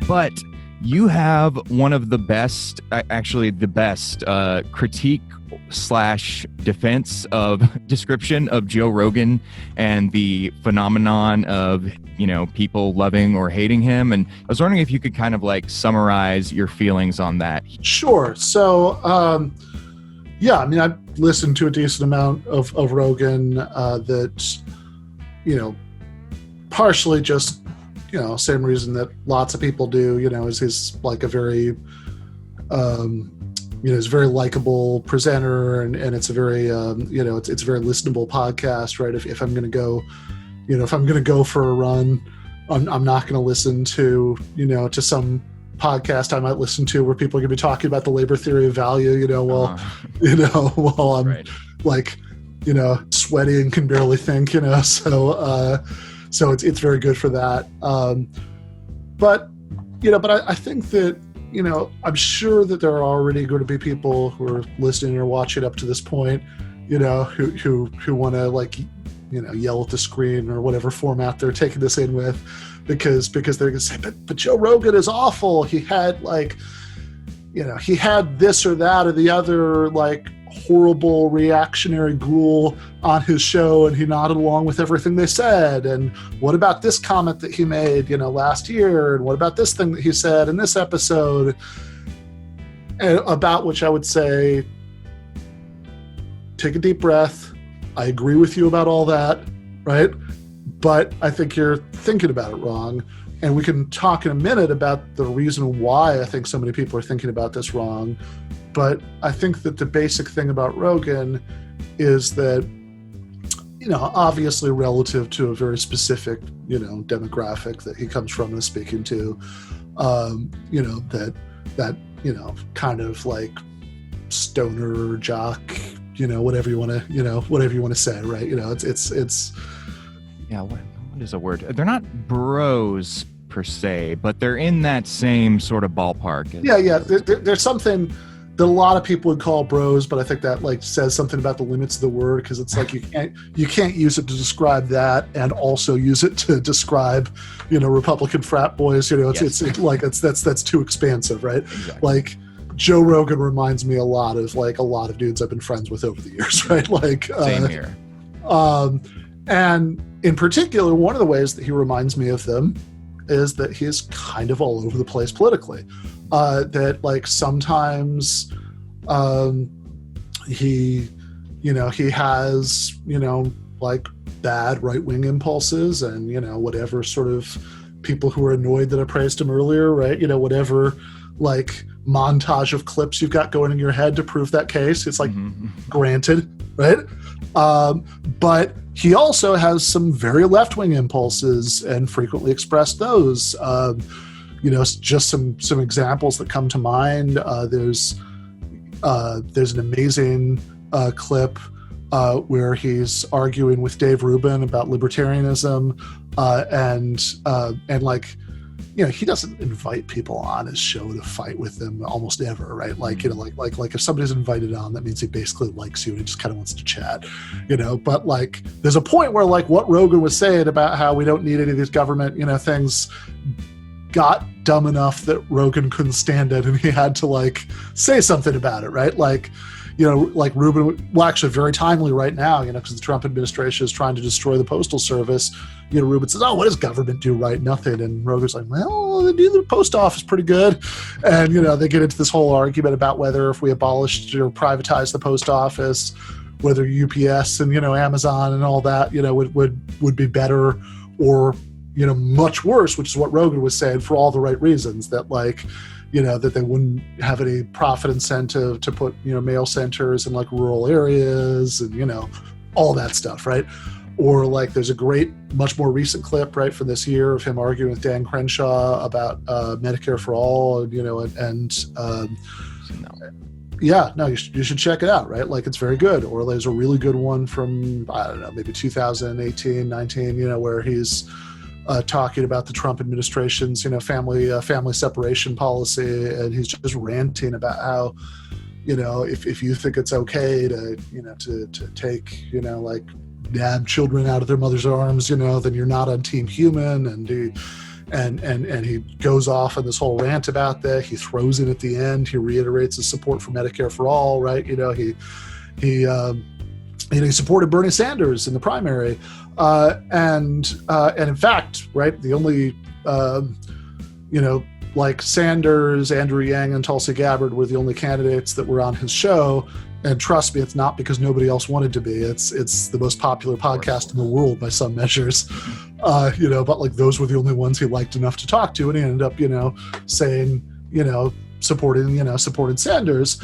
But you have one of the best, actually the best critique / defense of description of Joe Rogan and the phenomenon of, people loving or hating him. And I was wondering if you could kind of like summarize your feelings on that. Sure. So, I've listened to a decent amount of Rogan that, partially just, same reason that lots of people do, is he's like a very, he's a very likable presenter, and it's a very, it's a very listenable podcast, right? If I'm going to go, if I'm going to go for a run, I'm not going to listen to, to some podcast I might listen to where people are going to be talking about the labor theory of value, while I'm right. like, sweaty and can barely think, so it's very good for that. But I think that, I'm sure that there are already going to be people who are listening or watching up to this point, who want to like, yell at the screen or whatever format they're taking this in with, because they're going to say, but Joe Rogan is awful. He had like, he had this or that or the other, like horrible reactionary ghoul on his show, and he nodded along with everything they said. And what about this comment that he made, last year? And what about this thing that he said in this episode? And about which I would say, take a deep breath. I agree with you about all that, right? But I think you're thinking about it wrong. And we can talk in a minute about the reason why I think so many people are thinking about this wrong. But I think that the basic thing about Rogan is that, obviously relative to a very specific, demographic that he comes from and is speaking to, that kind of like stoner jock, whatever you want to say, right? It's yeah. What is a word? They're not bros per se, but they're in that same sort of ballpark. Yeah. There's something that a lot of people would call bros, but I think that like says something about the limits of the word, because it's like you can't use it to describe that and also use it to describe, Republican frat boys. That's too expansive, right? Exactly. Like Joe Rogan reminds me a lot of dudes I've been friends with over the years, right? Like same here. And in particular, one of the ways that he reminds me of them is that he's kind of all over the place politically. That like sometimes he has, like bad right-wing impulses and, whatever sort of people who are annoyed that I praised him earlier, right? Whatever like montage of clips you've got going in your head to prove that case. It's like, granted, right? But he also has some very left-wing impulses and frequently expressed those. Just some examples that come to mind. There's an amazing clip where he's arguing with Dave Rubin about libertarianism, and like, he doesn't invite people on his show to fight with them almost ever, right? Like, like if somebody's invited on, that means he basically likes you and he just kind of wants to chat, but like, there's a point where like what Rogan was saying about how we don't need any of these government, things got dumb enough that Rogan couldn't stand it and he had to like say something about it, right? Like, like Rubin, well, actually very timely right now, because the Trump administration is trying to destroy the Postal Service. Rubin says, oh, what does government do? Right? Nothing. And Rogan's like, well, they do the post office pretty good. And, they get into this whole argument about whether if we abolished or privatized the post office, whether UPS and, Amazon and all that, would be better or, much worse, which is what Rogan was saying for all the right reasons, that like, that they wouldn't have any profit incentive to put, mail centers in like rural areas and, all that stuff, right? Or like there's a great, much more recent clip, right, from this year of him arguing with Dan Crenshaw about Medicare for all, yeah, no, you should check it out, right? Like it's very good. Or there's a really good one from, I don't know, maybe 2018, 19, where he's talking about the Trump administration's, family separation policy, and he's just ranting about how, if you think it's okay to, to take, like nab children out of their mother's arms, then you're not on Team Human, and and he goes off on this whole rant about that. He throws in at the end, he reiterates his support for Medicare for all, right? He supported Bernie Sanders in the primary, and in fact, right, the only like Sanders, Andrew Yang, and Tulsi Gabbard were the only candidates that were on his show. And trust me, it's not because nobody else wanted to be. It's the most popular podcast in the world by some measures, but like those were the only ones he liked enough to talk to, and he ended up, saying, supported Sanders.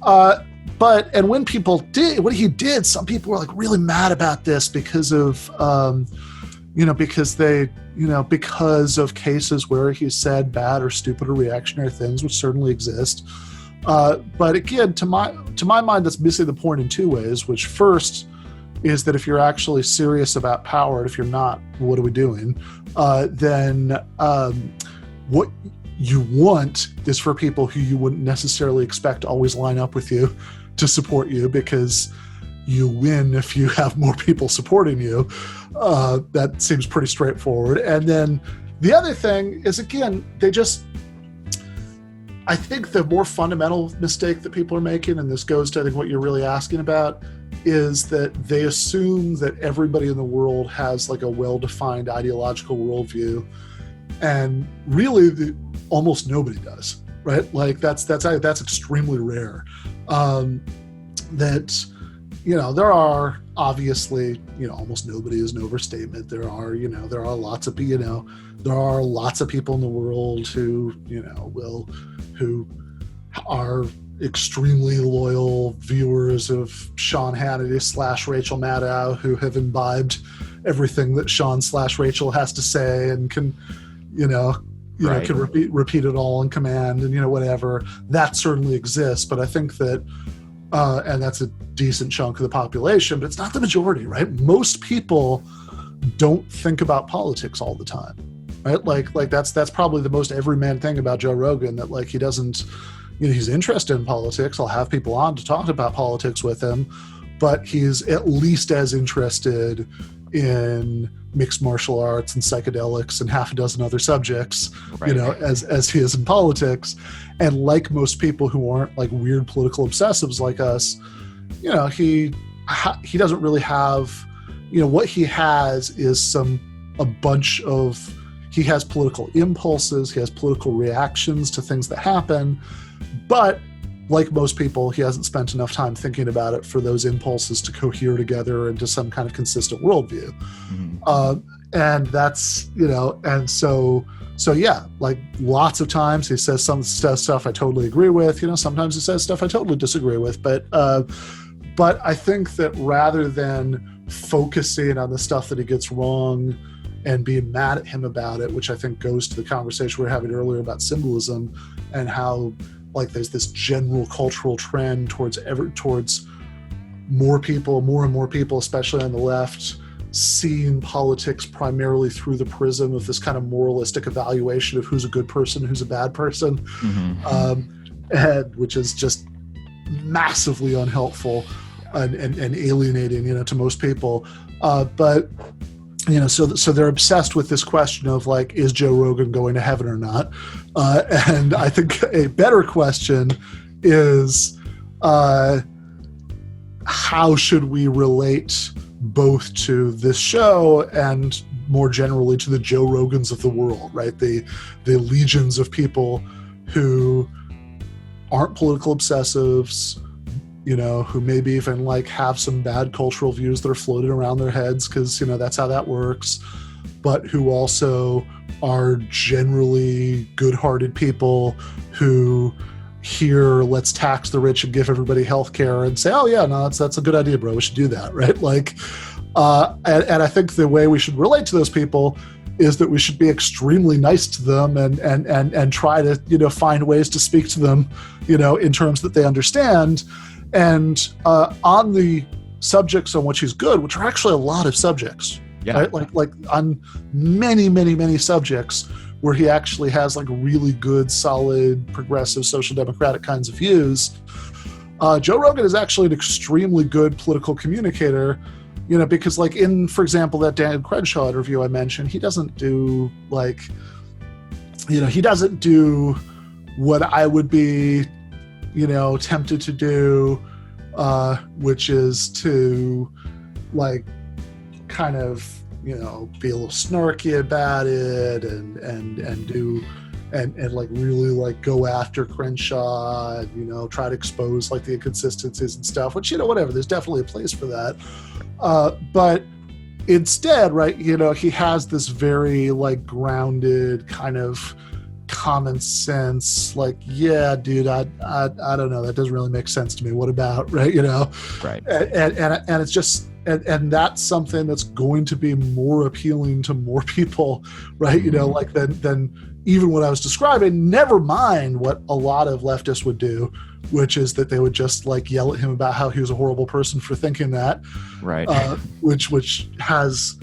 And when people did what he did, some people were like really mad about this because of, because of cases where he said bad or stupid or reactionary things, which certainly exist. But again, to my mind, that's missing the point in two ways, which first is that if you're actually serious about power, and if you're not, what are we doing? Then what you want is for people who you wouldn't necessarily expect to always line up with you to support you, because you win if you have more people supporting you. That seems pretty straightforward. And then the other thing is, again, I think the more fundamental mistake that people are making, and this goes to I think what you're really asking about, is that they assume that everybody in the world has like a well-defined ideological worldview, and really almost nobody does, right? Like that's extremely rare. There are obviously, almost nobody is an overstatement. There are lots of people in the world who are extremely loyal viewers of Sean Hannity / Rachel Maddow, who have imbibed everything that Sean / Rachel has to say and can, Right. can repeat it all on command and, whatever. That certainly exists. But I think that, and that's a decent chunk of the population, but it's not the majority, right? Most people don't think about politics all the time, right? Like that's probably the most everyman thing about Joe Rogan, that like he doesn't, he's interested in politics. I'll have people on to talk about politics with him, but he's at least as interested in mixed martial arts and psychedelics and half a dozen other subjects, right, as he is in politics. And like most people who aren't like weird political obsessives like us, he doesn't really have, what he has is he has political impulses, he has political reactions to things that happen, but like most people, he hasn't spent enough time thinking about it for those impulses to cohere together into some kind of consistent worldview. Mm-hmm. And that's, and so yeah, like lots of times he says stuff I totally agree with, sometimes he says stuff I totally disagree with, but I think that rather than focusing on the stuff that he gets wrong and being mad at him about it, which I think goes to the conversation we were having earlier about symbolism and how like there's this general cultural trend towards more and more people, especially on the left, seeing politics primarily through the prism of this kind of moralistic evaluation of who's a good person, who's a bad person, and which is just massively unhelpful and alienating, to most people. But so they're obsessed with this question of like, is Joe Rogan going to heaven or not? And I think a better question is, how should we relate both to this show and more generally to the Joe Rogans of the world, right? The legions of people who aren't political obsessives, who maybe even like have some bad cultural views that are floating around their heads because, that's how that works, but who also are generally good-hearted people who hear let's tax the rich and give everybody health care and say, oh yeah, no, that's a good idea, bro. We should do that, right? Like, and I think the way we should relate to those people is that we should be extremely nice to them and try to, find ways to speak to them, in terms that they understand. And on the subjects on which he's good, which are actually a lot of subjects, yeah, right? Like on many, many, many subjects where he actually has like really good, solid, progressive, social democratic kinds of views. Joe Rogan is actually an extremely good political communicator, because like in, for example, that Dan Crenshaw interview I mentioned, he doesn't do like, he doesn't do what I would be, tempted to do, which is to like kind of, be a little snarky about it and do and like really like go after Crenshaw and, try to expose like the inconsistencies and stuff, which, whatever, there's definitely a place for that. But instead, right, he has this very like grounded kind of common sense, like, yeah, dude, I don't know, that doesn't really make sense to me. What about, right? Right. And it's just, and that's something that's going to be more appealing to more people, right? Like than even what I was describing, never mind what a lot of leftists would do, which is that they would just like yell at him about how he was a horrible person for thinking that. Right. Which has,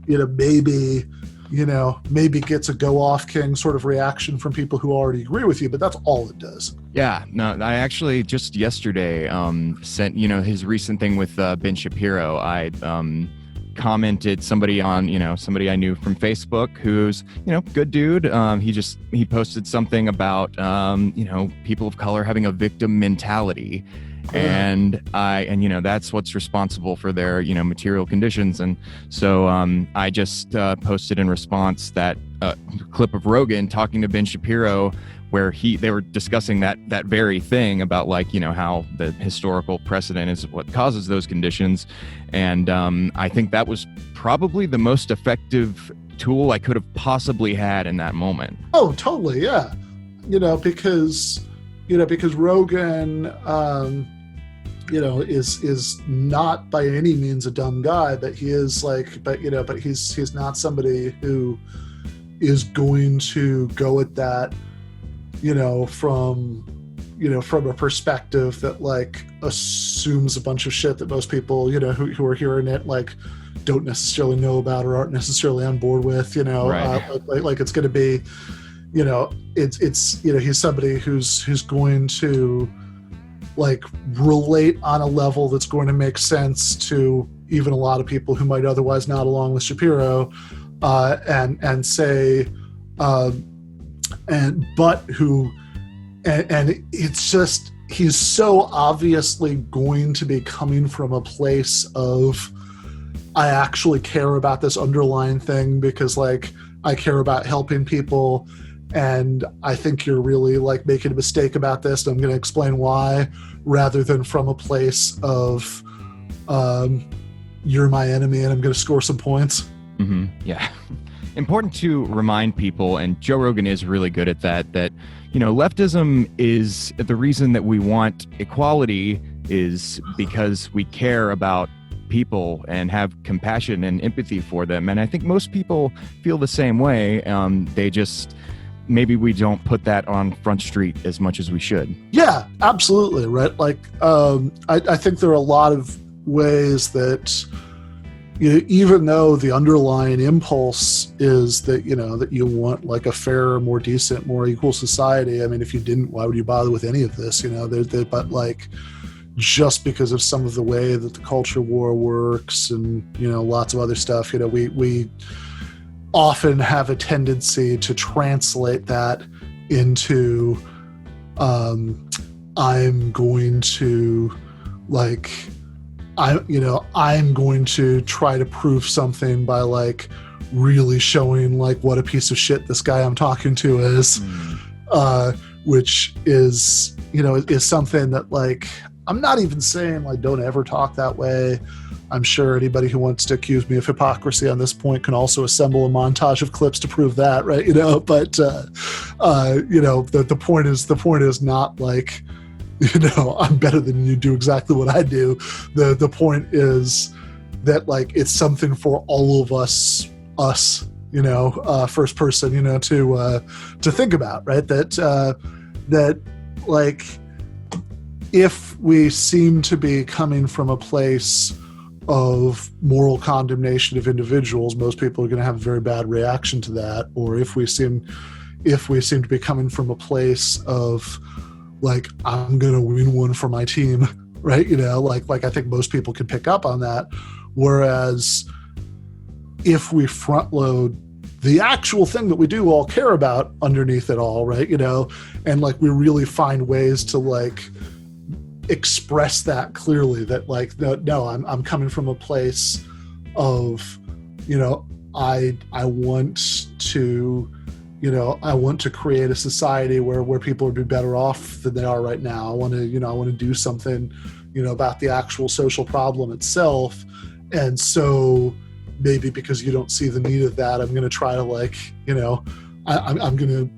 maybe gets a go off king sort of reaction from people who already agree with you, but that's all it does. Yeah, no, I actually just yesterday sent, his recent thing with Ben Shapiro. I commented somebody I knew from Facebook who's, good dude. He posted something about, people of color having a victim mentality. And that's what's responsible for their, material conditions. And so I just posted in response that clip of Rogan talking to Ben Shapiro, where they were discussing that very thing about like, how the historical precedent is what causes those conditions. And I think that was probably the most effective tool I could have possibly had in that moment. Oh, totally. Yeah. Because Rogan, is not by any means a dumb guy, but he is like, but he's not somebody who is going to go at that, from a perspective that like assumes a bunch of shit that most people, who are hearing it, like don't necessarily know about or aren't necessarily on board with, Right. Like it's going to be, it's he's somebody who's going to like relate on a level that's going to make sense to even a lot of people who might otherwise not along with Shapiro, and say, it's just, he's so obviously going to be coming from a place of, I actually care about this underlying thing because like I care about helping people. And I think you're really like making a mistake about this, and I'm going to explain why, rather than from a place of you're my enemy and I'm going to score some points. Mm-hmm. Yeah. Important to remind people, and Joe Rogan is really good at that leftism is the reason that we want equality is because we care about people and have compassion and empathy for them. And I think most people feel the same way. They just... maybe we don't put that on Front Street as much as we should. Yeah, absolutely. Right. Like, I think there are a lot of ways that, even though the underlying impulse is that, that you want like a fairer, more decent, more equal society. I mean, if you didn't, why would you bother with any of this? But like, just because of some of the way that the culture war works and, lots of other stuff, we often have a tendency to translate that into I'm going to try to prove something by like really showing like what a piece of shit this guy I'm talking to is, which is something that like, I'm not even saying like don't ever talk that way. I'm sure anybody who wants to accuse me of hypocrisy on this point can also assemble a montage of clips to prove that, right? But the point is not like, I'm better than you, do exactly what I do. The point is that like it's something for all of us, first person, to think about, right? That like if we seem to be coming from a place of moral condemnation of individuals, most people are going to have a very bad reaction to that. Or if we seem to be coming from a place of like, I'm going to win one for my team, right? Like I think most people can pick up on that. Whereas if we front load the actual thing that we do all care about underneath it all, right? And like we really find ways to like express that clearly, that like no, I'm coming from a place of, I want to, I want to create a society where people would be better off than they are right now. I want to do something, about the actual social problem itself. And so maybe because you don't see the need of that, I'm going to try to like, I'm going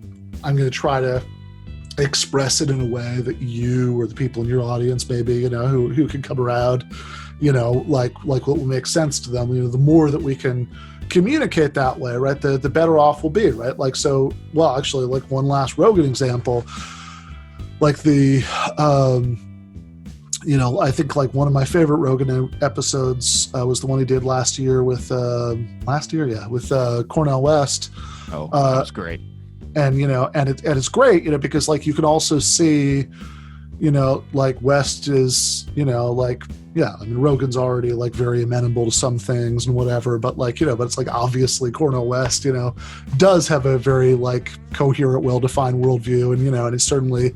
to try to express it in a way that you or the people in your audience, maybe, who can come around, like what will make sense to them. The more that we can communicate that way, right, the better off we'll be, right? Like, so, well, actually, like one last Rogan example, like I think like one of my favorite Rogan episodes was the one he did last year with Cornel West. Oh, that was great. And it's great, because like you can also see, like West is, like, yeah, I mean, Rogan's already like very amenable to some things and whatever, but like, but it's like obviously Cornel West, does have a very like coherent, well-defined worldview, and he's certainly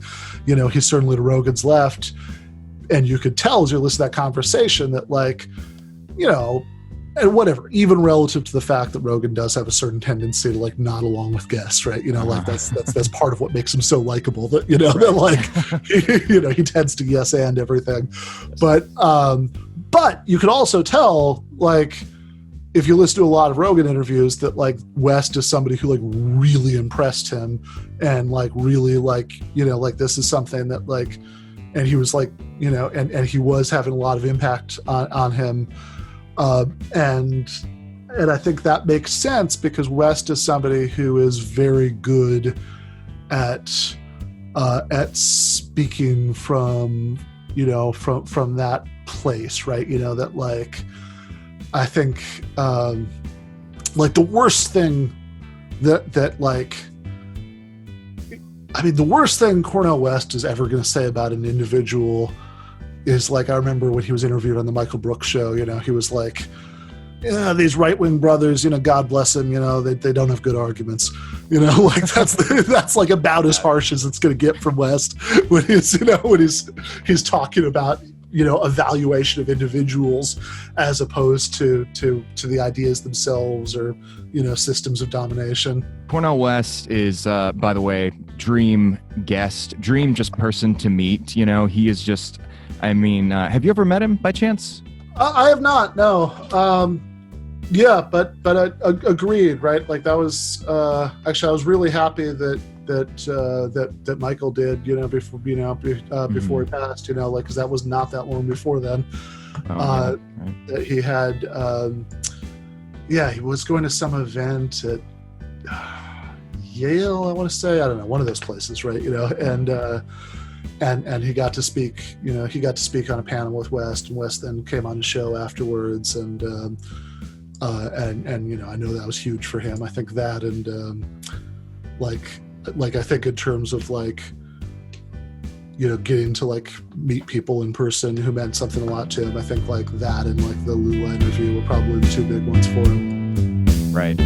to Rogan's left. And you could tell as you listen to that conversation that like, and whatever, even relative to the fact that Rogan does have a certain tendency to like nod along with guests, right? Like that's part of what makes him so likable, that, right. that like, he tends to yes and everything. But you could also tell, like, if you listen to a lot of Rogan interviews, that like West is somebody who like really impressed him, and like really like, like this is something that like, and he was like, and he was having a lot of impact on him. And I think that makes sense, because West is somebody who is very good at speaking from that place, right? That like, I think like the worst thing that like, I mean, the worst thing Cornel West is ever going to say about an individual is like, I remember when he was interviewed on the Michael Brooks show, he was like, yeah, these right-wing brothers, God bless them, they don't have good arguments, like that's like about as harsh as it's going to get from West when he's talking about, evaluation of individuals as opposed to the ideas themselves, or, systems of domination. Cornel West is, by the way, dream guest, dream just person to meet. He is just, I mean, have you ever met him by chance? I have not, no. Yeah, but I agreed, right? Like that was actually, I was really happy that Michael did, before before he passed, like, because that was not that long before then. Right. That he had, he was going to some event at Yale, I want to say, I don't know, one of those places, right? And he got to speak, on a panel with West, and West then came on the show afterwards, and I know that was huge for him. I think that, and like I think in terms of like, getting to like meet people in person who meant something a lot to him, I think like that and like the Lula interview were probably the two big ones for him. Right.